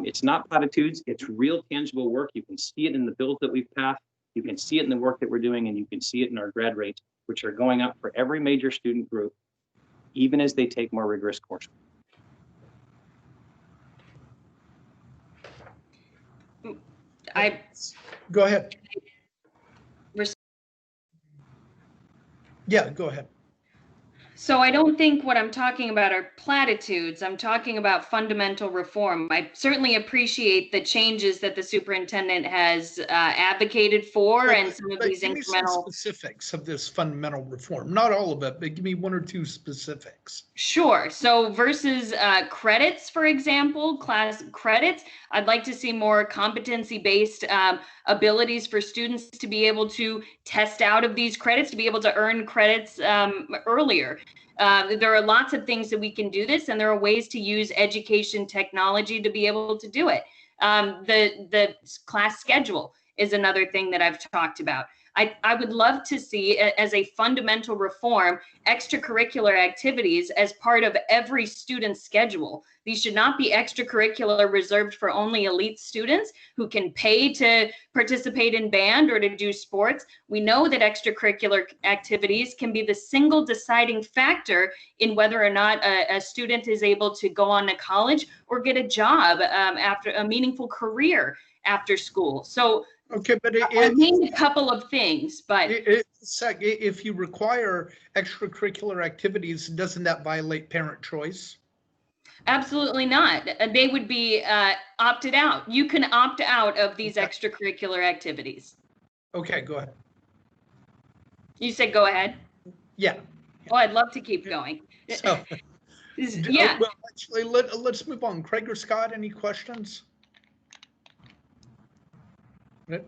It's not platitudes. It's real tangible work. You can see it in the bills that we've passed. You can see it in the work that we're doing, and you can see it in our grad rates, which are going up for every major student group, even as they take more rigorous coursework. Go ahead. Yeah, go ahead. So I don't think what I'm talking about are platitudes. I'm talking about fundamental reform. I certainly appreciate the changes that the superintendent has advocated for, and some of these give me some specifics of this fundamental reform. Not all of it, but give me 1 or 2 specifics. Sure. So versus credits, for example, class credits, I'd like to see more competency-based abilities for students to be able to test out of these credits, to be able to earn credits earlier. There are lots of things that we can do this, and there are ways to use education technology to be able to do it. The class schedule is another thing that I've talked about. I would love to see, as a fundamental reform, extracurricular activities as part of every student's schedule. These should not be extracurricular reserved for only elite students who can pay to participate in band or to do sports. We know that extracurricular activities can be the single deciding factor in whether or not a student is able to go on to college or get a job after a meaningful career after school. So okay, but I named a couple of things, but if you require extracurricular activities, doesn't that violate parent choice? Absolutely not. They would be opted out. You can opt out of these extracurricular activities. Okay, go ahead. You said go ahead. Yeah. Oh, I'd love to keep going. So, Yeah. well, actually, let's move on. Craig or Scott, any questions? No,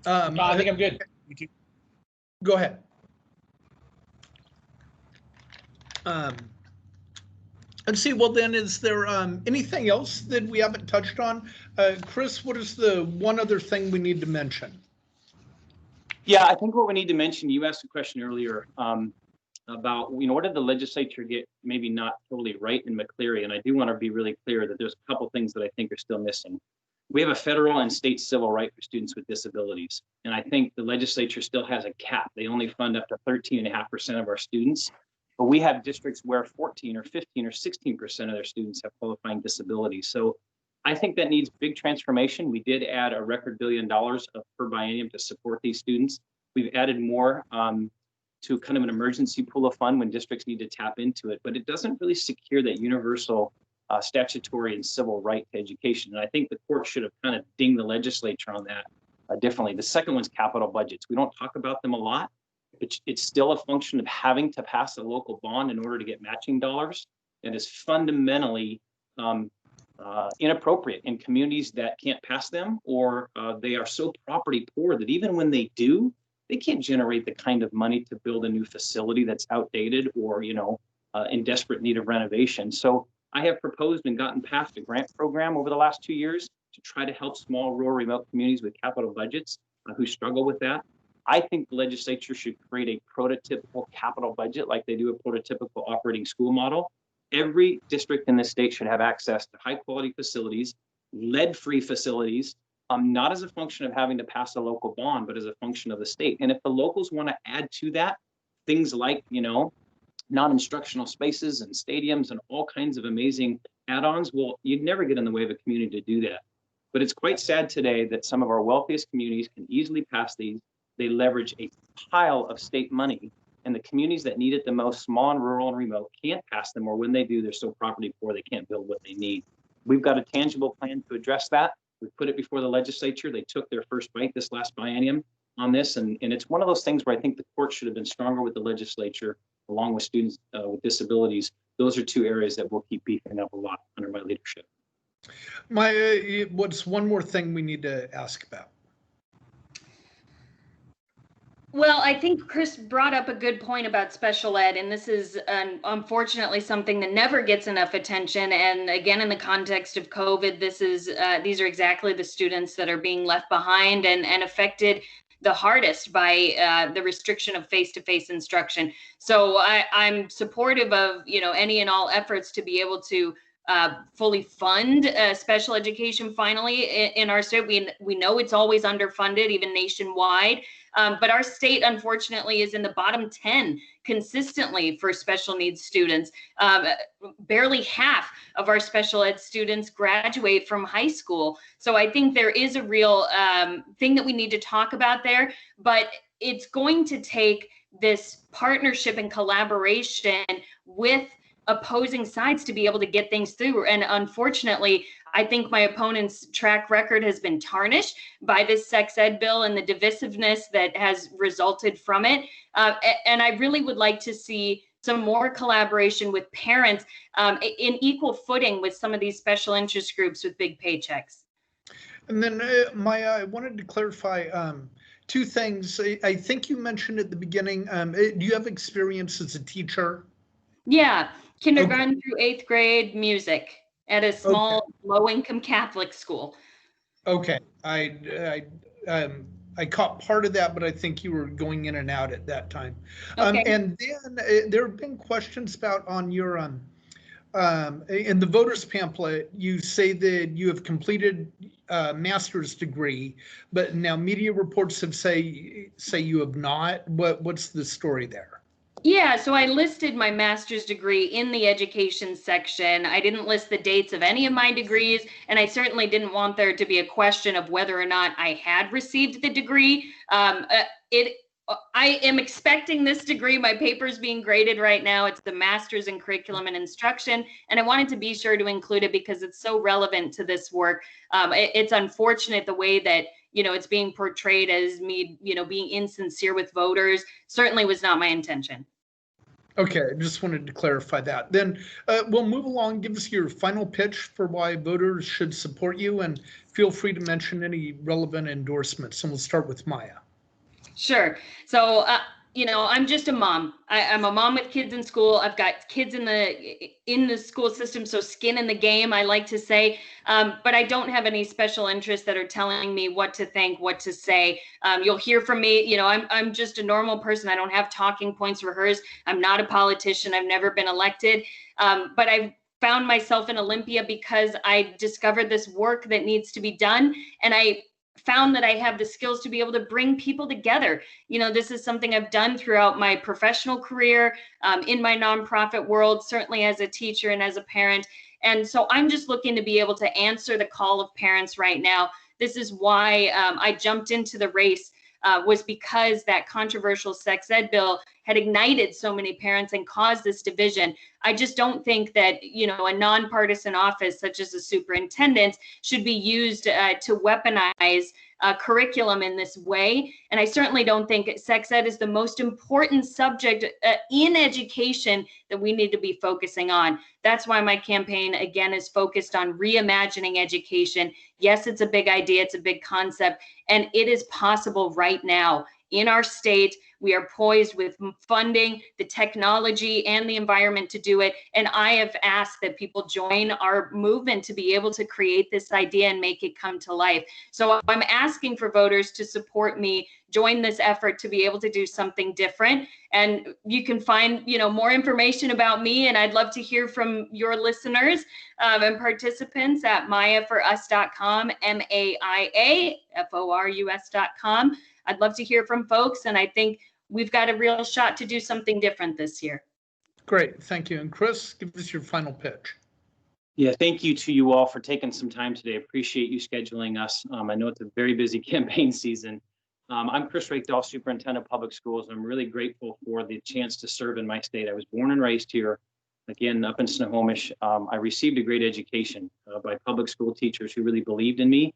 I think I'm good. You too. Go ahead. Let's see, well then, is there anything else that we haven't touched on? Chris, what is the one other thing we need to mention? Yeah, I think what we need to mention, you asked a question earlier about, what did the legislature get maybe not totally right in McCleary? And I do want to be really clear that there's a couple things that I think are still missing. We have a federal and state civil right for students with disabilities. And I think the legislature still has a cap. They only fund up to 13.5% of our students. But we have districts where 14 or 15 or 16% of their students have qualifying disabilities. So I think that needs big transformation. We did add a record $1 billion per biennium to support these students. We've added more to kind of an emergency pool of fund when districts need to tap into it, but it doesn't really secure that universal statutory and civil right to education. And I think the court should have kind of dinged the legislature on that differently. The second one's capital budgets. We don't talk about them a lot, but it's still a function of having to pass a local bond in order to get matching dollars. That is fundamentally inappropriate in communities that can't pass them, or they are so property poor that even when they do, they can't generate the kind of money to build a new facility that's outdated or in desperate need of renovation. So I have proposed and gotten passed a grant program over the last 2 years to try to help small, rural, remote communities with capital budgets who struggle with that. I think the legislature should create a prototypical capital budget like they do a prototypical operating school model. Every district in this state should have access to high quality facilities, lead-free facilities, not as a function of having to pass a local bond, but as a function of the state. And if the locals want to add to that, things like, non-instructional spaces and stadiums and all kinds of amazing add-ons, well, you'd never get in the way of a community to do that. But it's quite sad today that some of our wealthiest communities can easily pass these. They leverage a pile of state money, and the communities that need it the most, small and rural and remote, can't pass them, or when they do, they're so property poor they can't build what they need. We've got a tangible plan to address that. We put it before the legislature. They took their first bite this last biennium on this, and it's one of those things where I think the court should have been stronger with the legislature, along with students with disabilities. Those are two areas that we'll keep beefing up a lot under my leadership. What's one more thing we need to ask about? Well, I think Chris brought up a good point about special ed, and this is unfortunately something that never gets enough attention. And again, in the context of COVID, these are exactly the students that are being left behind and affected the hardest by the restriction of face-to-face instruction. So I'm supportive of any and all efforts to be able to fully fund special education finally in our state. We know it's always underfunded, even nationwide. But our state, unfortunately, is in the bottom 10 consistently for special needs students. Barely half of our special ed students graduate from high school. So I think there is a real thing that we need to talk about there, but it's going to take this partnership and collaboration with opposing sides to be able to get things through. And unfortunately, I think my opponent's track record has been tarnished by this sex ed bill and the divisiveness that has resulted from it. And I really would like to see some more collaboration with parents in equal footing with some of these special interest groups with big paychecks. And then Maia, I wanted to clarify two things. I think you mentioned at the beginning, do you have experience as a teacher? Yeah, kindergarten through 8th grade music at a small low-income Catholic school. Okay, I caught part of that, but I think you were going in and out at that time. Okay. And then there have been questions about on your in the voters pamphlet, you say that you have completed a master's degree, but now media reports have say you have not. What's the story there? Yeah, so I listed my master's degree in the education section. I didn't list the dates of any of my degrees, and I certainly didn't want there to be a question of whether or not I had received the degree. I am expecting this degree. My paper is being graded right now. It's the Master's in Curriculum and Instruction, and I wanted to be sure to include it because it's so relevant to this work. It's unfortunate the way that, it's being portrayed as me, being insincere with voters. Certainly was not my intention. Okay, I just wanted to clarify that. Then we'll move along. Give us your final pitch for why voters should support you, and feel free to mention any relevant endorsements. And we'll start with Maia. Sure. So, I'm just a mom. I'm a mom with kids in school. I've got kids in the school system, so skin in the game, I like to say. But I don't have any special interests that are telling me what to think, what to say. You'll hear from me. I'm just a normal person. I don't have talking points rehearsed. I'm not a politician. I've never been elected. But I've found myself in Olympia because I discovered this work that needs to be done, and I found that I have the skills to be able to bring people together. This is something I've done throughout my professional career, in my nonprofit world, certainly as a teacher and as a parent. And so I'm just looking to be able to answer the call of parents right now. This is why I jumped into the race, was because that controversial sex ed bill had ignited so many parents and caused this division. I just don't think that, a nonpartisan office such as a superintendent should be used to weaponize curriculum in this way. And I certainly don't think sex ed is the most important subject in education that we need to be focusing on. That's why my campaign, again, is focused on reimagining education. Yes, it's a big idea, it's a big concept, and it is possible right now in our state. We are poised with funding, the technology, and the environment to do it. And I have asked that people join our movement to be able to create this idea and make it come to life. So I'm asking for voters to support me, join this effort to be able to do something different. And you can find, more information about me, and I'd love to hear from your listeners and participants at maiaforus.com, MAIAFORUS.com. I'd love to hear from folks, and I think we've got a real shot to do something different this year. Great, thank you. And Chris, give us your final pitch. Yeah, thank you to you all for taking some time today. Appreciate you scheduling us. I know it's a very busy campaign season. I'm Chris Reykdal, Superintendent of Public Schools. I'm really grateful for the chance to serve in my state. I was born and raised here, again, up in Snohomish. I received a great education by public school teachers who really believed in me.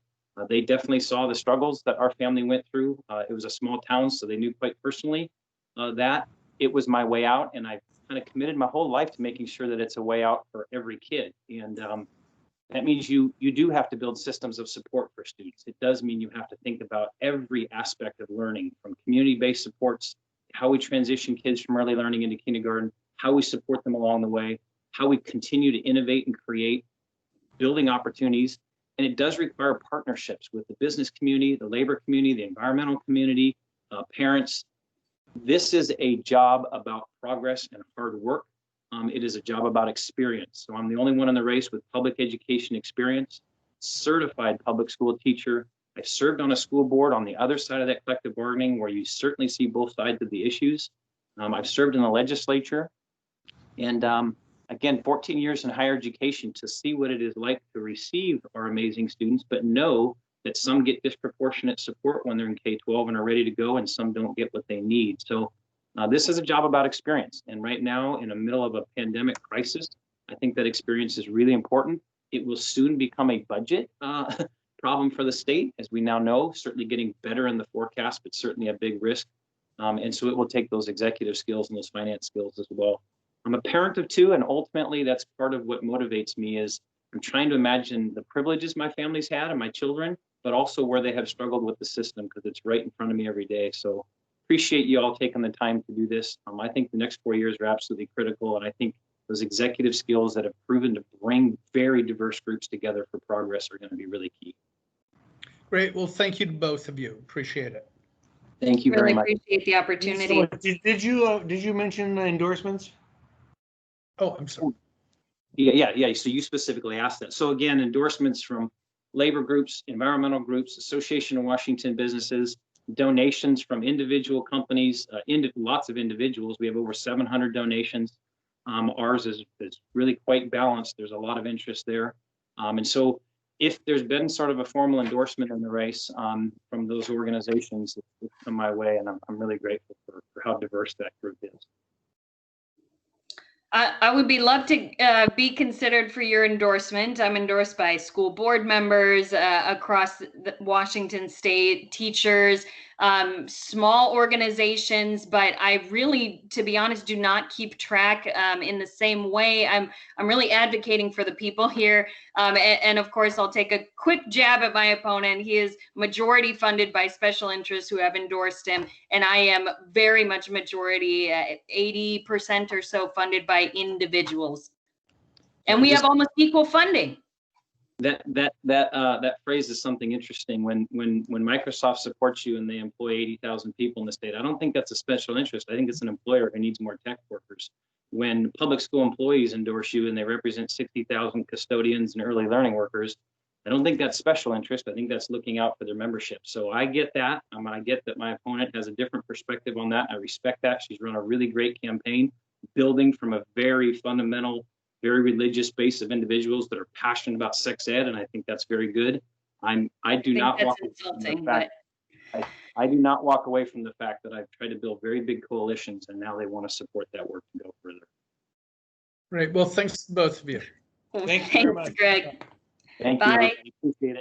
They definitely saw the struggles that our family went through. It was a small town, so they knew quite personally that it was my way out. And I kind of committed my whole life to making sure that it's a way out for every kid. And that means you do have to build systems of support for students. It does mean you have to think about every aspect of learning, from community-based supports, how we transition kids from early learning into kindergarten, how we support them along the way, how we continue to innovate and create building opportunities. And it does require partnerships with the business community, the labor community, the environmental community, parents. This is a job about progress and hard work. It is a job about experience. So I'm the only one in the race with public education experience, certified public school teacher. I've served on a school board on the other side of that collective bargaining, where you certainly see both sides of the issues. I've served in the legislature, and again, 14 years in higher education to see what it is like to receive our amazing students, but know that some get disproportionate support when they're in K-12 and are ready to go, and some don't get what they need. So this is a job about experience. And right now, in the middle of a pandemic crisis, I think that experience is really important. It will soon become a budget problem for the state, as we now know, certainly getting better in the forecast, but certainly a big risk. And so it will take those executive skills and those finance skills as well. I'm a parent of two, and ultimately that's part of what motivates me. Is I'm trying to imagine the privileges my family's had and my children, but also where they have struggled with the system, because it's right in front of me every day. So appreciate you all taking the time to do this. I think the next 4 years are absolutely critical, and I think those executive skills that have proven to bring very diverse groups together for progress are going to be really key. Great. Well, thank you to both of you. Appreciate it. Thank you very much. Really appreciate the opportunity. Did you mention the endorsements? Oh, I'm sorry. Yeah. So you specifically asked that. So again, endorsements from labor groups, environmental groups, Association of Washington Businesses, donations from individual companies, lots of individuals. We have over 700 donations. Ours is really quite balanced. There's a lot of interest there. And so if there's been sort of a formal endorsement in the race from those organizations, it's come my way, and I'm really grateful for how diverse that group is. I would love to be considered for your endorsement. I'm endorsed by school board members across Washington State, teachers, small organizations, but I really, to be honest, do not keep track in the same way. I'm really advocating for the people here. And of course, I'll take a quick jab at my opponent. He is majority funded by special interests who have endorsed him. And I am very much majority, 80% or so funded by individuals. And we have almost equal funding. That phrase is something interesting. When Microsoft supports you and they employ 80,000 people in the state, I don't think that's a special interest. I think it's an employer who needs more tech workers. When public school employees endorse you and they represent 60,000 custodians and early learning workers, I don't think that's special interest. I think that's looking out for their membership. So I get that. I get that my opponent has a different perspective on that. I respect that. She's run a really great campaign, building from a very fundamental, very religious base of individuals that are passionate about sex ed, and I think that's very good. I do not walk away from the fact that I've tried to build very big coalitions, and now they want to support that work to go further. Great. Well, thanks to both of you. Thank you very much, Greg. Thank Bye. you. Appreciate it.